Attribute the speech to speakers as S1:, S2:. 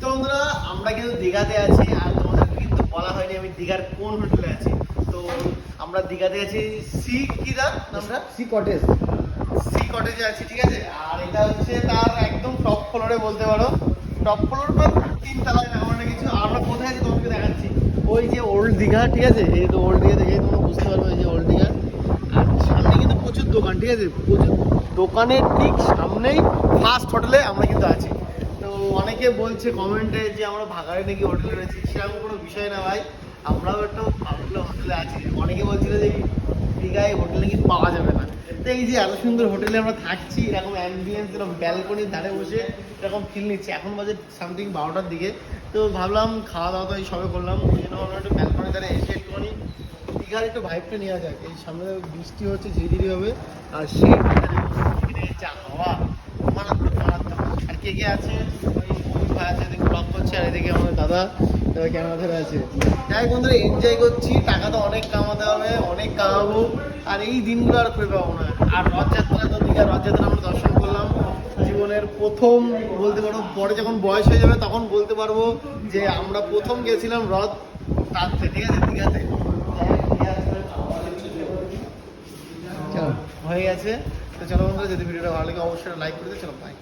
S1: তো বন্ধুরা আমরা কিন্তু দীঘাতে আছি, আর তোমাদের কিন্তু বলা হয়নি আমি দীঘার কোন হোটেলে আছি। তো আমরা দীঘাতে আছি সি কিরা নামটা
S2: সি কটেজ।
S1: সি কটেজে আছি, ঠিক আছে। আর এটা হচ্ছে তার একদম টপ ফ্লোরে বলতে পারো, টপ ফ্লোর বা 3 তলায় না আমরা কিছু। আর আমরা কোথায় আছি তোমাকে দেখাচ্ছি, ওই যে ওল্ড দীঘা, ঠিক আছে। এই তো ওল্ড দীঘা দেখে তোমরা বুঝতে পারবে, এই যে ওল্ড দীঘা। আর সামনে কিন্তু প্রচুর দোকান, ঠিক আছে, প্রচুর দোকানের ঠিক সামনেই ফার্স্ট হোটেলে আমরা কিন্তু আছি। তো অনেকে বলছে কমেন্টে যে আমরা ভাগাড়ে নাকি হোটেলে রয়েছি, সেরকম কোনো বিষয় না ভাই, আমরাও একটা ভালো হোটেলে আছি। অনেকে বলছিল যে দীঘায় হোটেলে কি পাওয়া যাবে না। তো এই যে এত সুন্দর হোটেলে আমরা থাকছি, এরকম অ্যাম্বিয়েন্স, এরকম ব্যালকনির ধারে বসে এরকম ফিল নিচ্ছি। এখন বাজে সামথিং 12টার দিকে। তো ভাবলাম খাওয়া দাওয়া তো এই সবে করলাম, ওই জন্য আমরা একটু ব্যালকনির ধারে এসে একটুখানি দীঘার একটু ভাইবটা নেওয়া যাক। এই সামনে বৃষ্টি হচ্ছে, ঝিরিঝিরি হবে, আর সে যা হাওয়া মারাত্মক মারাত্মক। আর কে কে আছে, ওই ভাই আছে এদিকে ব্লগ করছে, আর এদিকে আমাদের দাদা ক্যামেরা ধরে আছে। যাই বন্ধুরা, এনজয় করছি, টাকা তো অনেক কামাতে হবে, অনেক কামাবো, আর এই দিনগুলো আর ফিরে পাবো না। আর রথযাত্রা তো দীঘার রথযাত্রা আমরা দর্শন করলাম, জীবনের প্রথম বলতে পারবো। পরে যখন বয়স হয়ে যাবে তখন বলতে পারবো যে আমরা প্রথম গেছিলাম রথ টানতে, ঠিক আছে, দীঘাতে। হয়ে গেছে। তো চলো বন্ধুরা, যদি ভিডিওটা ভালো লাগে অবশ্যই লাইক করে দিও। চলো বাই।